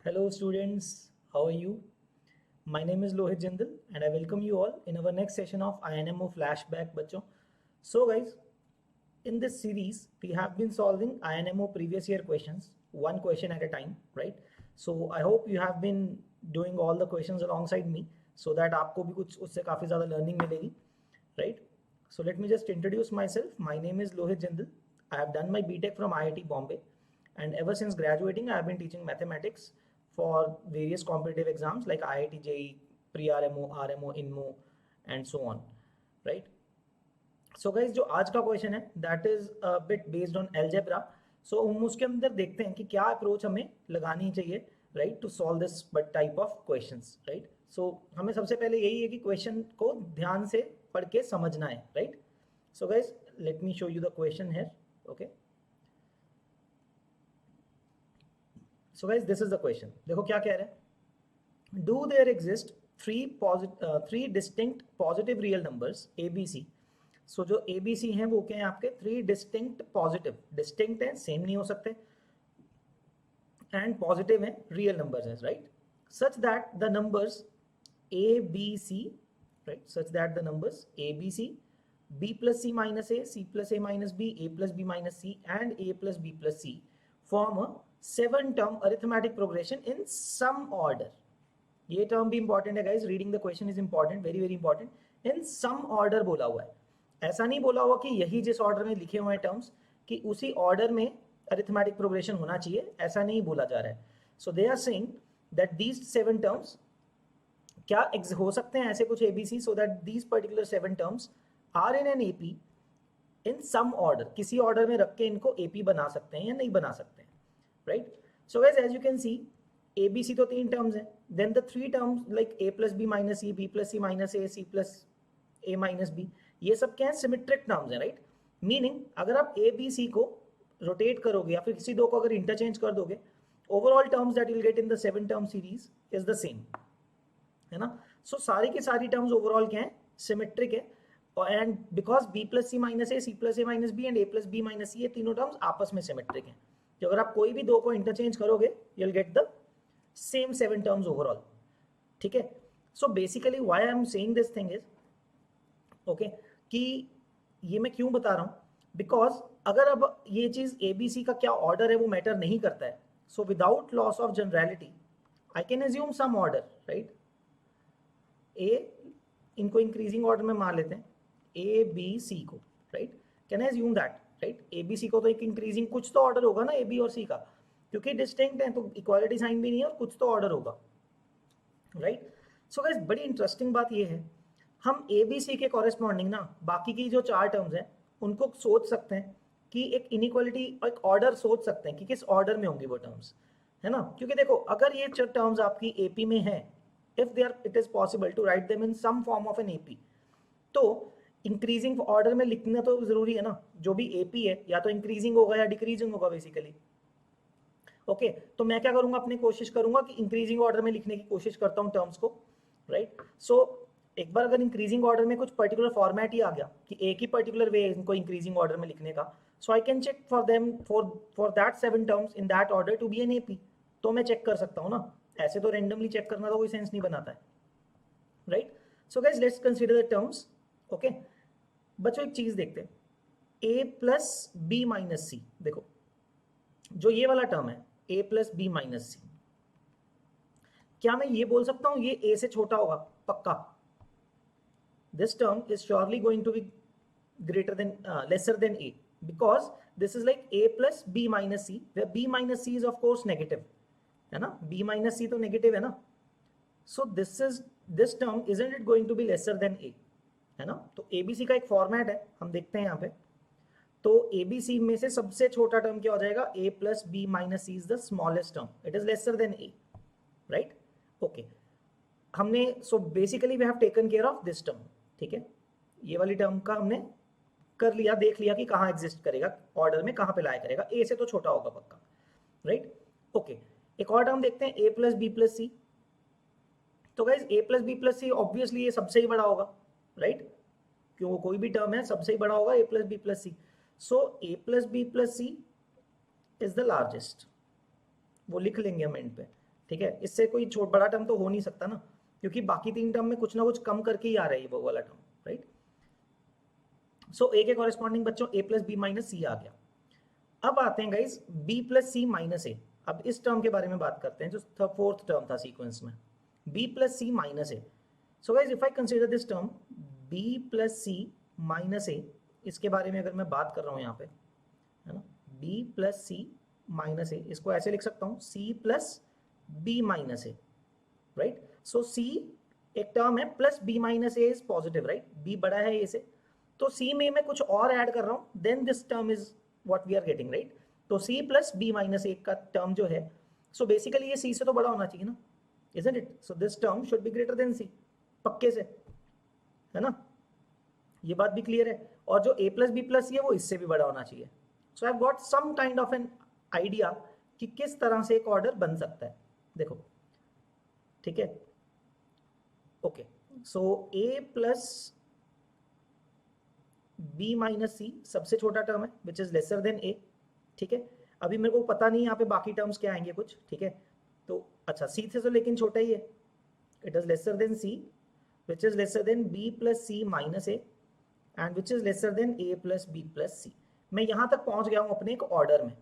Hello students, how are you? My name is Lohit Jindal and I welcome you all in our next session of INMO Flashback बच्चों. So guys, in this series we have been solving INMO previous year questions, one question at a time, right? So I hope you have been doing all the questions alongside me so that आपको भी कुछ उससे काफ़ी ज़्यादा learning मिलेगी, right? So let me just introduce myself. My name is Lohit Jindal. I have done my BTech from IIT Bombay and ever since graduating I have been teaching mathematics for various competitive exams like IIT JEE, pre-RMO, RMO, INMO and so on, right? So guys, जो आज का question है that is a bit based on algebra. So हम उसके अंदर देखते हैं कि क्या अप्रोच हमें लगानी चाहिए, right, to solve this but type of questions, right. So हमें सबसे पहले यही है कि क्वेश्चन को ध्यान से पढ़ के समझना है, right. So guys let me show you the question here. Okay, so guys this is the question. देखो क्या कह रहे हैं. Do there exist three distinct positive real numbers A B C. So जो ए बी सी हैं वो क्या है आपके थ्री डिस्टिंक्ट पॉजिटिव, डिस्टिंक्ट है सेम नहीं हो सकते, एंड पॉजिटिव है रियल नंबर्स हैं, right. Such that the numbers A B C, right, such that the numbers A B C, B plus C minus A, C plus A minus B, A plus B minus C and A plus B plus C form a 7-term arithmetic progression in some order. ये term भी important है guys, reading the question is important, very very important. In some order बोला हुआ है, ऐसा नहीं बोला हुआ कि यही जिस ऑर्डर में लिखे हुए हैं टर्म्स कि उसी ऑर्डर में अरिथमेटिक प्रोग्रेशन होना चाहिए, ऐसा नहीं बोला जा रहा है. So they are saying that these 7 terms क्या हो सकते हैं ऐसे कुछ ABC, so that these particular 7 terms are in an AP in some order. किसी ऑर्डर में रख के इनको एपी बना सकते हैं या नहीं बना सकते हैं, right. So guys as you can see A B C तो 3 टर्म्स हैं, then the 3 terms like A plus B minus C, B plus C minus A, C plus A minus B, ये सब क्या है सिमेट्रिक टर्म्स हैं, right. Meaning अगर आप ए B C को रोटेट करोगे या फिर किसी दो को अगर इंटरचेंज कर दोगे, overall terms that you will get in the 7 term series is the same, है ना. सो सारी की सारी टर्म्स ओवरऑल क्या है सिमेट्रिक है, and because B plus C minus A, C plus A minus B and A plus B minus C, ये तीनों टर्म्स आपस में सिमेट्रिक हैं. तो अगर आप कोई भी दो को इंटरचेंज करोगे you will get the same 7 terms overall, ठीक है. So basically why I am saying this thing is okay, कि ये मैं क्यों बता रहा हूँ, बिकॉज अगर अब ये चीज एबीसी का क्या ऑर्डर है वो मैटर नहीं करता है. So without loss of generality I can assume some order, right. ए इनको इंक्रीजिंग ऑर्डर में मान लेते हैं, ए बी सी को, right. Can I assume that, right. A B C को तो एक इंक्रीजिंग कुछ तो ऑर्डर होगा ना ए बी और सी का, क्योंकि डिस्टिंक्ट है तो इक्वालिटी साइन भी नहीं है और कुछ तो ऑर्डर होगा, राइट. सो गाइस बड़ी इंटरेस्टिंग बात ये है, हम ए बी सी के कॉरेस्पॉन्डिंग ना बाकी की जो 4 टर्म्स हैं उनको सोच सकते हैं कि एक इनइक्वालिटी, एक ऑर्डर सोच सकते हैं कि किस ऑर्डर में होंगी वो टर्म्स, है ना. क्योंकि देखो अगर ये टर्म्स आपकी एपी में है, if they are it is possible to write them in some form of an AP, तो इंक्रीजिंग ऑर्डर में लिखना तो जरूरी है ना. जो भी एपी है या तो इंक्रीजिंग होगा या डिक्रीजिंग होगा बेसिकली. ओके, तो मैं क्या करूंगा, अपनी कोशिश करूंगा कि इंक्रीजिंग ऑर्डर में लिखने की कोशिश करता हूं टर्म्स को, राइट. सो एक बार अगर इंक्रीजिंग ऑर्डर में कुछ पर्टिकुलर फॉर्मेट ही आ गया कि एक ही पर्टिकुलर वे है इनको इंक्रीजिंग ऑर्डर में लिखने का, so I can check for them for that 7 terms in that order to be an AP. तो मैं चेक कर सकता हूँ ना, ऐसे तो रेंडमली चेक करना तो कोई सेंस नहीं बनाता है, right. So guys let's consider the terms. Okay बच्चों एक चीज देखते हैं, ए प्लस बी माइनस सी. देखो जो ये वाला टर्म है ए प्लस बी माइनस सी, क्या मैं ये बोल सकता हूं ये ए से छोटा होगा? पक्का. This term is surely going to be greater than lesser than a, because this is like A plus B minus c, where b minus C is of course negative, है ना. बी माइनस सी तो negative है ना. So this term isn't it going to be lesser than a, है ना. तो ABC का एक फॉर्मेट है, हम देखते हैं यहाँ पे. तो एबीसी में से सबसे छोटा टर्म क्या हो जाएगा, a plus B minus C is the smallest term, it is lesser than a, right. Okay हमने so basically we have taken care of this term, ठीक है. ये वाली टर्म का हमने कर लिया, देख लिया कि कहाँ एग्जिस्ट करेगा ऑर्डर में, कहाँ पे लाया करेगा, ए से तो छोटा होगा पक्का, राइट. ओके एक और टर्म देखते हैं, ए प्लस बी प्लस सी. तो गाइज ए प्लस बी प्लस सी ऑब्वियसली ये सबसे ही बड़ा होगा, राइट. क्यों कोई भी टर्म है सबसे ही बड़ा होगा a plus B plus c. So a plus B plus c is the largest, वो लिख लेंगे हम एंड पे. ठीक है, इससे कोई छोट बड़ा टर्म तो हो नहीं सकता ना, क्योंकि बाकी 3 टर्म में कुछ ना कुछ कम करके ही आ रहा है वो वाला टर्म, राइट। सो ए के कॉरेस्पॉन्डिंग बच्चों a प्लस बी माइनस सी आ गया। अब आते हैं गाइज b प्लस सी माइनस ए। अब इस टर्म के बारे में बात करते हैं जो फोर्थ टर्म था सीक्वेंस में, b plus C minus a. So guys if I consider this term b plus C minus a, इसके बारे में अगर मैं बात कर रहा हूँ यहाँ पे, है ना, b प्लस सी माइनस ए, इसको ऐसे लिख सकता हूँ c प्लस b माइनस ए, राइट। सो c एक टर्म है plus b minus A is positive, right, b बड़ा है a से, तो c में मैं कुछ और ऐड कर रहा हूँ, then this term is what we are getting, right. तो c plus b minus A का टर्म जो है, सो बेसिकली ये c से तो बड़ा होना चाहिए ना, isn't it? So this term should be greater than c, पक्के से, है ना, ये बात भी क्लियर है। और जो a plus B plus c है वो इससे भी बड़ा होना चाहिए। So I have got some kind of an idea कि किस तरह से एक ऑर्डर बन सकता है, देखो, ठीक है। Okay, so a plus b minus c सबसे छोटा टर्म है which is lesser than a, ठीक है। अभी मेरे को पता नहीं यहाँ पे बाकी टर्म्स क्या आएंगे कुछ, ठीक है। तो अच्छा c से तो लेकिन छोटा ही है, it is lesser than c which is lesser than b plus C minus a and which is lesser than a plus b plus c. मैं यहाँ तक पहुँच गया हूँ अपने एक ऑर्डर में,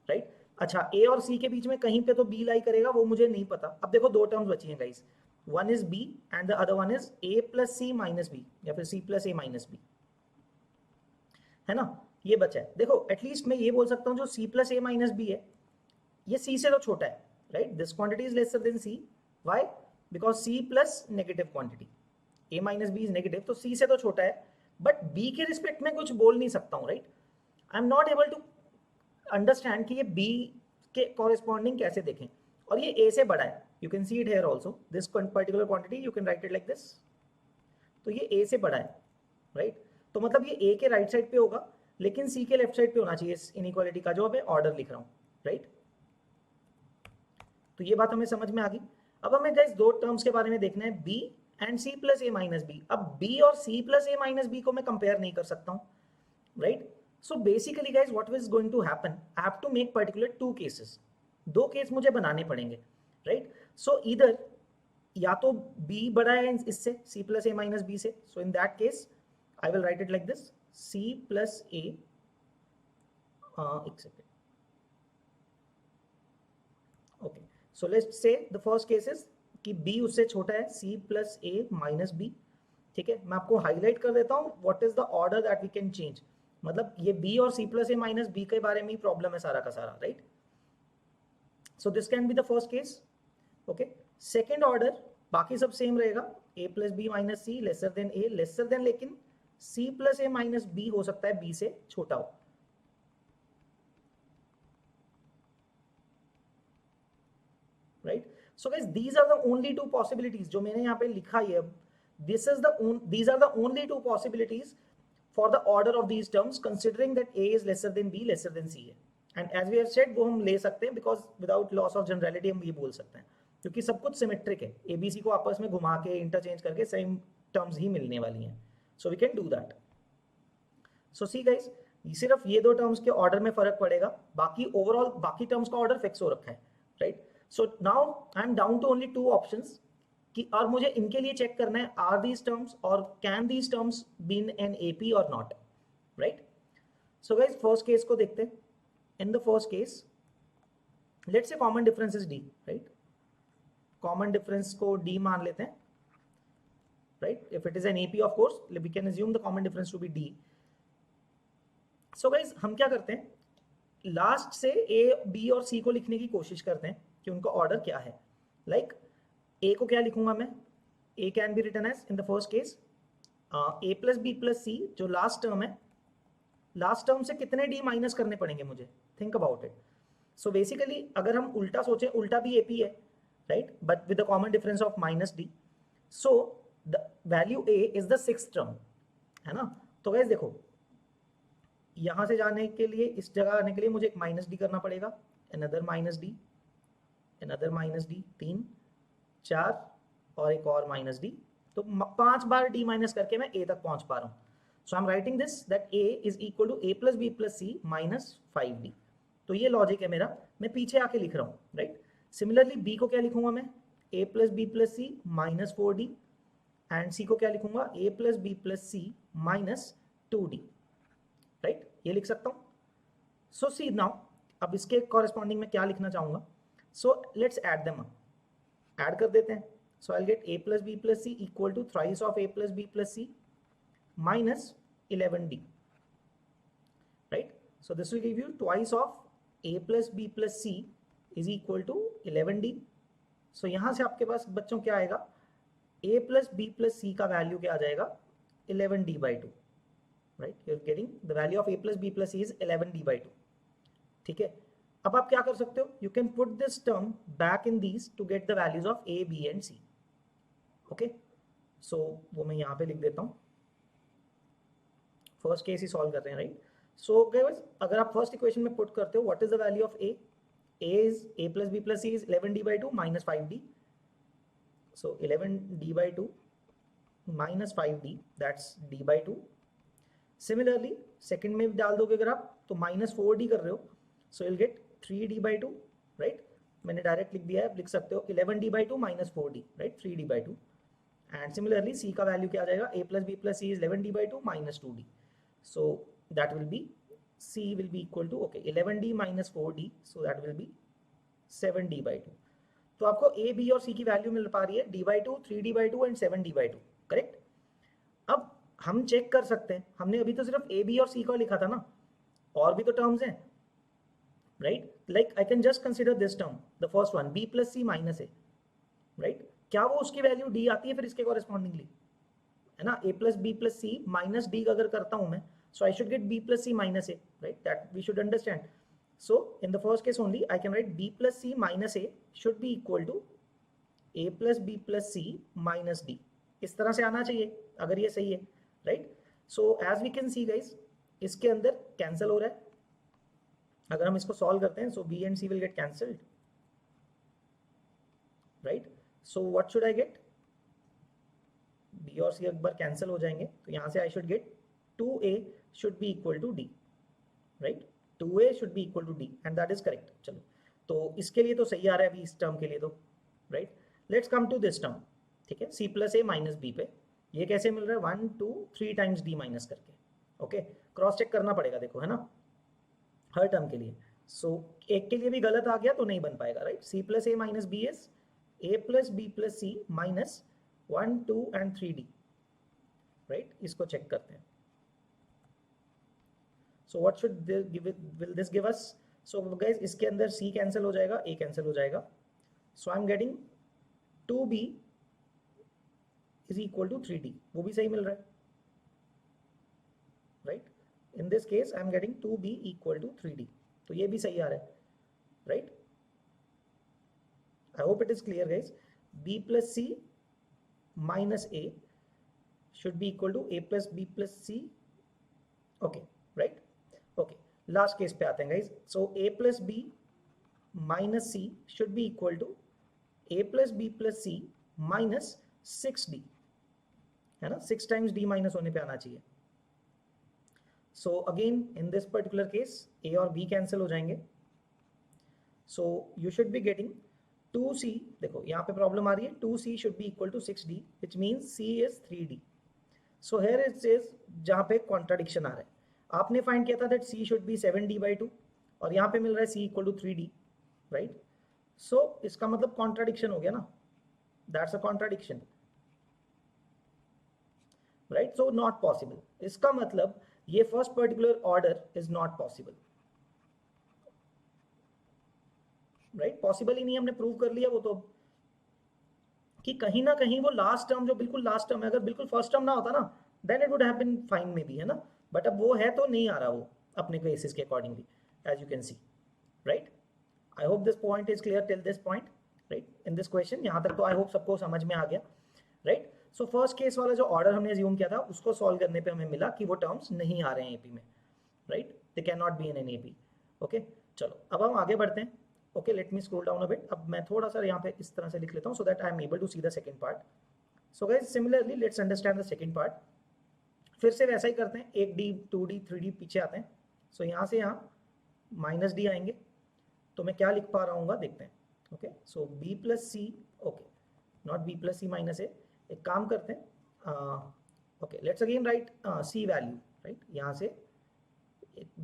राइट। अच्छा a और c के बीच में कहीं पे तो b लाई करेगा, वो मुझे नहीं पता। अब देखो दो टर्म्स बची हैं guys, one is b and the other one is a plus C minus b या फिर c plus a minus b, है ना, ये बचा है। देखो एटलीस्ट मैं ये बोल सकता हूँ जो c plus a minus b है ये c से तो छोटा है, right. This quantity is lesser than c, why, because c plus negative quantity, a minus b is negative, तो c से तो छोटा है, बट b के रिस्पेक्ट में कुछ बोल नहीं सकता हूँ, right. I am not able to understand कि ये b के कॉरेस्पॉन्डिंग कैसे देखें, और ये a से बड़ा है, you can see it here also, this particular quantity you can write it like this, तो ये a से बड़ा है, राइट। तो मतलब ये a के राइट साइड पे होगा लेकिन c के लेफ्ट साइड पे होना चाहिए इस इनइक्वालिटी का जो मैं ऑर्डर लिख रहा हूँ, राइट। तो ये बात हमें समझ में आ गई। अब हमें गाइस दो टर्म्स के बारे में देखना है, b and c plus a minus b। अब b और c plus a minus b को मैं कंपेयर नहीं कर सकता हूँ, right. So basically guys what is going to happen, I have to make particular two cases, दो केस मुझे बनाने पड़ेंगे, राइट। सो इधर या तो b बड़ा है इससे, c plus a minus b से, so in that case I will write it like this, c plus a, एक second, okay, so let's say the first case is कि b उससे छोटा है, c plus a minus b, ठीक है। मैं आपको हाईलाइट कर देता हूँ what is the order that we can change, मतलब ये b और c plus a minus b के बारे में ही प्रॉब्लम है सारा का सारा, right. so this can be the first case, okay। second order बाकी सब सेम रहेगा, a plus b minus c lesser than a, lesser than लेकिन c plus a minus b हो सकता है b से छोटा हो, right. So guys these are the only two possibilities जो मैंने यहाँ पे लिखा है, this is these are the only two possibilities for the order of these terms considering that a is lesser than b lesser than c है, and as we have said वो हम ले सकते हैं because without loss of generality हम ये बोल सकते हैं क्योंकि सब कुछ सिमेट्रिक है, abc को आपस में घुमा के इंटरचेंज करके सेम टर्म्स ही मिलने वाली हैं, so we can do that। so see guys सिर्फ ये दो टर्म्स के ऑर्डर में फर्क पड़ेगा, बाकी ओवरऑल बाकी टर्म्स का ऑर्डर फिक्स हो रखा है, right. So now I am down to only two options कि और मुझे इनके लिए चेक करना है आर दीज टर्म्स और can these terms be in an AP और not, right. So guys first case को देखते हैं। In the first case let's say common difference is d, right, common difference को डी मान लेते हैं, right, if it is an AP of course we can assume the common difference to be D। so guys हम क्या करते हैं, last से A B और C को लिखने की कोशिश करते हैं कि उनका ऑर्डर क्या है, लाइक A को क्या लिखूंगा मैं, A can be written as in the first case A plus B plus C जो लास्ट टर्म है, लास्ट टर्म से कितने D माइनस करने पड़ेंगे मुझे, think about it. So basically अगर हम उल्टा सोचें, उल्टा भी AP है, right, but with the common difference of minus D, so the value a is the sixth term, है ना। तो गाइस देखो यहां से जाने के लिए, इस जगह आने के लिए मुझे एक माइनस डी करना पड़ेगा, another minus D, another minus D, 3 4 और एक और माइनस डी, तो 5 बार डी माइनस करके मैं a तक पहुंच पा रहा हूं। So I am writing this that a is equal to a plus b plus c minus 5d। तो ये लॉजिक है मेरा, मैं पीछे आके लिख रहा हूँ, राइट। सिमिलरली बी को क्या लिखूंगा मैं, a plus B plus C minus 4d, and c को क्या लिखूंगा, a plus B plus C minus 2d, right, ये लिख सकता हूँ। सो सी नाउ, अब इसके कॉरेस्पॉन्डिंग में क्या लिखना चाहूंगा, so let's add them up, add कर देते हैं। So I get a plus B plus c equal to thrice of a plus B plus C minus 11d, right. So this will give you twice of a plus B plus c is equal to 11d। सो यहां से आपके पास बच्चों क्या आएगा, a plus B plus c का value क्या आ जाएगा, 11d/2, right. You are getting the value of a plus B plus c is 11d/2, ठीक है। अब आप क्या कर सकते हो, you can put this term back in these to get the values of a, b and c, okay. So वो मैं यहाँ पे लिख देता हूँ, फर्स्ट केस ही सॉल्व कर रहे हैं, राइट। सो गाइस, अगर आप फर्स्ट इक्वेशन में पुट करते हो, what is the value of a is a plus b plus c is 11d/2 minus 5d, so 11d/2 minus 5d, that's d/2. Similarly second में डाल दोगे अगर आप तो माइनस 4d कर रहे हो, so you'll get 3d/2, right। मैंने डायरेक्ट लिख दिया है, आप लिख सकते हो 11d/2 minus 4d, right, 3d/2। And similarly c का वैल्यू क्या आ जाएगा, a plus b plus c is 11d/2 minus 2d, so that will be c will be equal to, okay, 11d minus 4d, so that will be 7d/2। तो आपको a, b और c की value मिल पा रही है d/2, 3d/2 and 7d/2, correct. अब हम check कर सकते हैं, हमने अभी तो सिर्फ a, b और c को लिखा था ना, और भी तो टर्म्स हैं, right. Like I can just consider this term, the first one b plus c minus a, right. क्या वो उसकी वैल्यू d आती है फिर इसके कॉरेस्पॉन्डिंगली, है ना। a plus B plus C minus D अगर करता हूं मैं, so I should get b plus c minus a, right, that we should understand. So in the first case only I can write b plus c minus a should be equal to a plus b plus c minus d, इस तरह से आना चाहिए अगर ये सही है, right। So as we can see guys, इसके अंदर कैंसिल हो रहा है, अगर हम इसको सॉल्व करते हैं, so b and c will get cancelled, right। So what should I get, b और c एक बार कैंसिल हो जाएंगे, तो यहाँ से I should get 2a should be equal to d, right, 2a should be equal to d and that is correct। चलो, तो इसके लिए तो सही आ रहा है अभी इस टर्म के लिए तो, right। Let's come to this term, ठीक है, c plus a minus b पे, ये कैसे मिल रहा है, 1 2 3 टाइम्स d माइनस करके, ओके। क्रॉस चेक करना पड़ेगा, देखो, है ना, हर टर्म के लिए। सो एक के लिए भी गलत आ गया तो नहीं बन पाएगा, right. c plus a minus b is a plus b plus c minus 1 2 and 3d, right. इसको चेक करते हैं। So what should give it, will this give us, so guys इसके अंदर c कैंसिल हो जाएगा, a कैंसिल हो जाएगा, so I'm getting 2b is equal to 3d, वो भी सही मिल रहा है, right। in this case I'm getting 2b equal to 3d, तो ये भी सही आ रहा है, right। I hope it is clear guys, b plus c minus a should be equal to a plus b plus c, okay, right। Okay, last case पे आते हैं guys. So a plus B minus C should be equal to a plus B plus C minus 6d, है ना, 6 times d minus होने पे आना चाहिए। So again in this particular case a और b कैंसिल हो जाएंगे, so you should be getting 2c, देखो यहाँ पे प्रॉब्लम आ रही है, 2c should be equal to 6d which means c is 3d। So here it says, जहाँ पे कॉन्ट्राडिक्शन आ रहा है, आपने फाइंड किया था that c should be 7d/2 और यहाँ पे मिल रहा है c equal to 3d, right. So इसका मतलब कॉन्ट्राडिक्शन हो गया ना, that's a contradiction, right. So not possible, इसका मतलब ये first particular order is not possible, right. Possible ही नहीं, हमने प्रूव कर लिया वो तो, कि कहीं ना कहीं वो लास्ट टर्म जो बिल्कुल लास्ट टर्म है, अगर बिल्कुल फर्स्ट टर्म ना होता ना, then it would have been fine maybe, है ना, बट अब वो है तो नहीं आ रहा वो अपने केसेस के accordingly, as you can see, right. I hope this point is clear till this point, right, in this question. यहाँ तक तो आई होप सबको समझ में आ गया, राइट। सो फर्स्ट केस वाला जो ऑर्डर हमने अज्यूम किया था उसको सॉल्व करने पे हमें मिला कि वो टर्म्स नहीं आ रहे हैं एपी में, right, they can not be in an AP, okay. चलो अब हम आगे बढ़ते हैं, okay. Let me scroll down a bit, अब मैं थोड़ा सा यहाँ पे इस तरह से लिख लेता हूँ so that I am able to see the second part. So guys similarly let's understand the second part, फिर से वैसा ही करते हैं, 1d 2d 3d पीछे आते हैं। सो यहाँ से यहाँ माइनस डी आएंगे, तो मैं क्या लिख पा रहा हूँ देखते हैं, okay, so b plus c, okay not b plus C minus a, एक काम करते हैं, okay let's again write c value, right, यहाँ से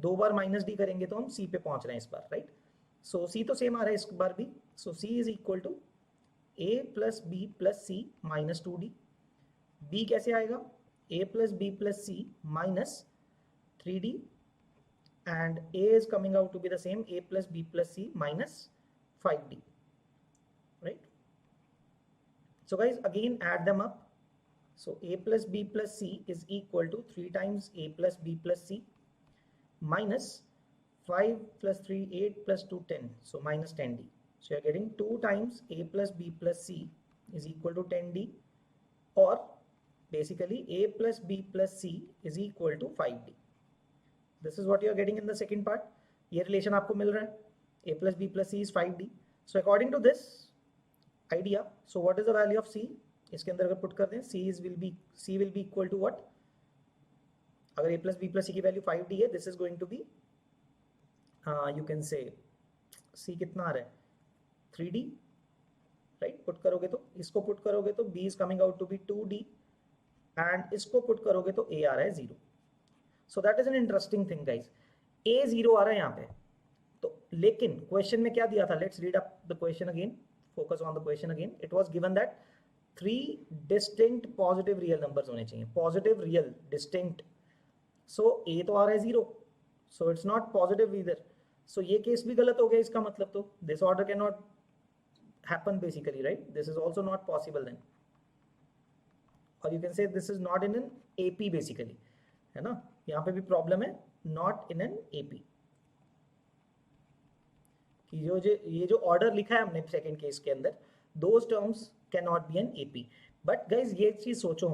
2 बार माइनस डी करेंगे तो हम c पे पहुंच रहे हैं इस बार, राइट। सो c तो सेम आ रहा है इस बार भी, so c is equal to a plus B plus C minus 2d, b कैसे आएगा, a plus B plus C minus 3d, and a is coming out to be the same, a plus b plus c minus 5d, right? So guys, again add them up. So a plus b plus c is equal to 3 times a plus b plus c minus 5 plus 3 8 plus 2 10, so minus 10d. So you're getting 2 times a plus b plus c is equal to 10d, or basically a plus b plus c is equal to 5d. This is what you are getting in the second part. ये relation आपको मिल रहा है, a plus b plus c is 5d. So according to this idea, so what is the value of c? इसके अंदर अगर put कर दें, c will be equal to what? अगर a plus b plus c की value 5d है, this is going to be you can say c कितना आ रहा है 3d, right? Put करोगे तो, इसको put करोगे तो b is coming out to be 2d, and इसको put करोगे तो a आ रहा है 0. So that is an interesting thing guys. a 0 आ रहा है यहाँ पे, तो लेकिन क्वेश्चन में क्या दिया था, let's read up the question again, focus on the question again. It was given that 3 distinct positive real numbers होने चाहिए, positive real distinct. So a तो आ रहा है 0, so it's not positive either. So ये केस भी गलत हो गया इसका मतलब, तो this order cannot happen basically, right? This is also not possible then, or you can say this is not in an AP basically, है ना, यहाँ पे भी प्रॉब्लम है, नॉट इन एन एपी, कि ये जो ऑर्डर लिखा है हमने सेकंड केस के अंदर, those terms can not be an AP. But guys ये चीज सोचो,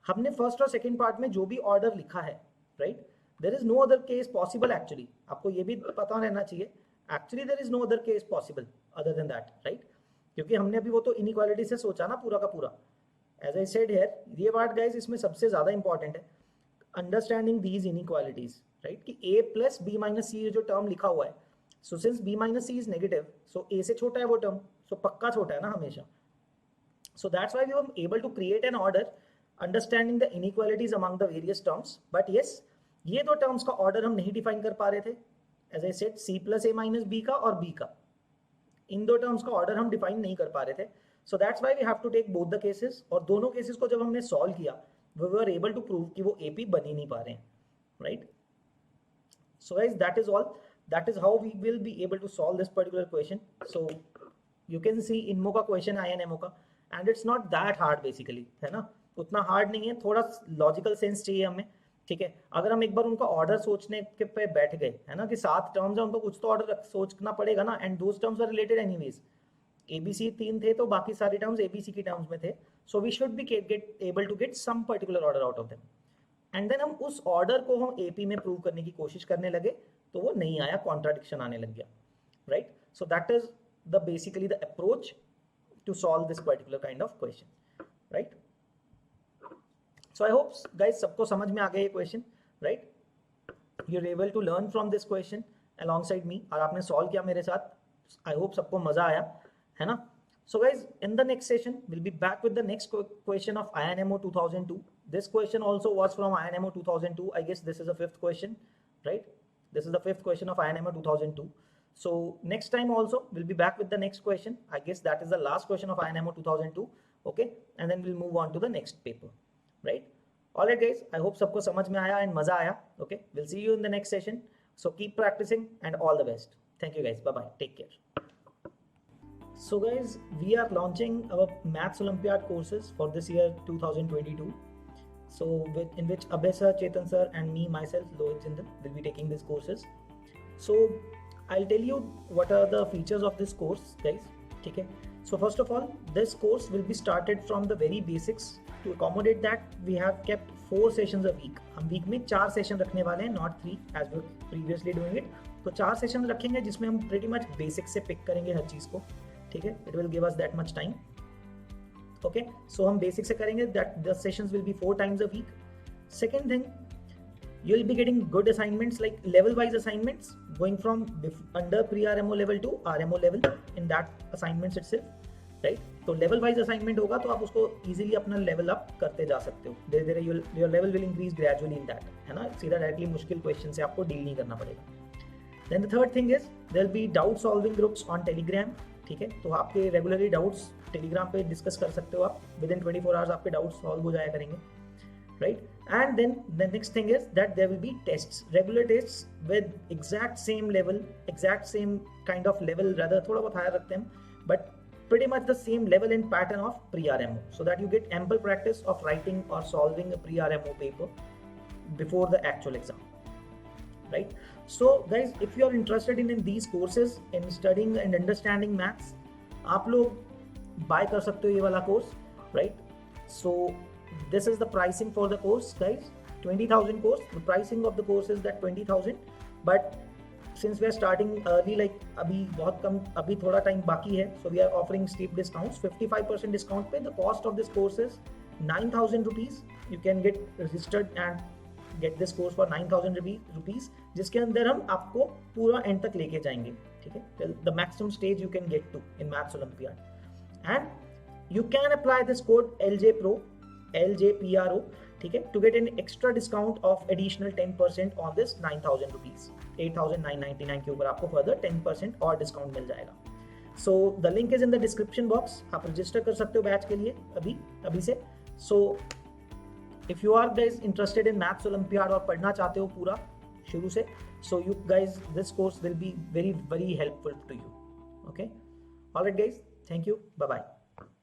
हमने फर्स्ट और सेकंड पार्ट में जो भी ऑर्डर लिखा है, right, there is no other case possible actually. आपको ये भी पता रहना चाहिए, actually there is no other case possible other than that, right, क्योंकि हमने अभी वो तो इनइक्वालिटी से सोचा ना पूरा का पूरा. एज आई सेड हियर, ये पार्ट गाइज इसमें सबसे ज्यादा इंपॉर्टेंट है, अंडरस्टैंडिंग दीज इनइक्वालिटीज, राइट, कि a plus B minus C जो टर्म लिखा हुआ है, so since b minus C is negative, so a से छोटा है वो टर्म, सो पक्का छोटा है ना हमेशा. So that's why we were able to create an order understanding the inequalities among the various terms. But yes, ये दो टर्म्स का ऑर्डर हम नहीं डिफाइन कर पा रहे थे, as I said c plus a minus b का और b का, इन दो टर्म्स का ऑर्डर हम डिफाइन नहीं कर पा रहे थे. So that's why we have to take both the cases, और दोनों केसेस को जब हमने सॉल्व किया, we were able to prove कि वो AP बन ही नहीं पा रहे हैं, right? So guys, that is all. That is how we will be able to solve this particular question. So you can see INMO का question आया NMO का, and it's not that hard basically, है ना, उतना hard नहीं है, थोड़ा logical sense चाहिए हमें, ठीक है. अगर हम एक बार उनका ऑर्डर सोचने के पे बैठ गए, है ना, कि 7 टर्म्स है, उनको कुछ तो ऑर्डर सोचना पड़ेगा ना, and those terms are related anyways. ABC 3 थे तो बाकी सारे टर्म्स ABC की टर्म्स में थे, so we should be able to get some particular order out of them. And then हम उस ऑर्डर को हम AP में प्रूव करने की कोशिश करने लगे, तो वो नहीं आया, कॉन्ट्राडिक्शन आने लग गया, right? So that is the basically the approach to solve this particular kind of question, right? So I hope guys सबको समझ में आ गया ये question, right? You're able to learn from this question alongside me, और आपने solve किया मेरे साथ. I hope सबको मजा आया, है ना. So guys, in the next session we'll be back with the next question of INMO 2002. This question also was from INMO 2002. I guess this is the 5th question, right? This is the 5th question of INMO 2002. So next time also we'll be back with the next question. I guess that is the last question of INMO 2002. Okay, and then we'll move on to the next paper, right? All right guys, I hope सबको समझ में आया and मजा आया. Okay, we'll see you in the next session. So keep practicing and all the best. Thank you guys. Bye bye. Take care. So guys, we are launching our Maths Olympiad courses for this year 2022. So in which Abhay sir, Chetan sir and me myself, Lohit Jindal, will be taking these courses. So I'll tell you what are the features of this course guys, okay? So first of all, this course will be started from the very basics. To accommodate that, we have kept 4 sessions a week. हम week में 4 session रखने वाले हैं, not 3 as we were previously doing it. तो 4 sessions रखेंगे जिसमें हम pretty much basic से pick करेंगे हर चीज़ को, ठीक है. It will give us that much time. Okay, so हम basic से करेंगे. That the sessions will be 4 times a week. Second thing, you'll be getting good assignments like level wise assignments going from under pre-RMO level to RMO level in that assignments itself, right? तो level wise assignment होगा तो आप उसको easily अपना level up करते जा सकते हो, धीरे धीरे your level will increase gradually in that, है ना? सीधा directly मुश्किल question से आपको deal नहीं करना पड़ेगा। Then the third thing is there will be doubt solving groups on Telegram, ठीक है? तो आपके regularly doubts Telegram पे discuss कर सकते हो आप, within 24 hours आपके doubts solve हो जाया करेंगे, right? And then the next thing is that there will be tests, regular tests with exact same level, exact same kind of level, rather थोड़ा बहुत higher रखते हैं, but pretty much the same level and pattern of pre-RMO, so that you get ample practice of writing or solving a pre-RMO paper before the actual exam, right? So guys, if you are interested in these courses, in studying and understanding maths, आप लोग buy कर सकते हो ये वाला course, right? So this is the pricing for the course, guys. 20,000 course. The pricing of the course is that 20,000. But since we are starting early, like अभी बहुत कम, अभी थोड़ा time बाकी है, so we are offering steep discounts. 55% discount पे the cost of this course is 9,000 rupees. You can get registered and get this course for 9,000 rupees, जिसके अंदर हम आपको पूरा end तक लेके जाएंगे, ठीक है? Till the maximum stage you can get to in Maths Olympiad. And you can apply this code LJPRO, ठीक है, to get an extra discount of additional 10% on this 9,000 rupees, 8,999 के ऊपर आपको further 10% और discount मिल जाएगा। So the link is in the description box, आप register कर सकते हो बैच के लिए अभी से। So if you are guys interested in Maths Olympiad और पढ़ना चाहते हो पूरा शुरू से, so you guys, this course will be very very helpful to you, okay? Alright guys, thank you, bye bye.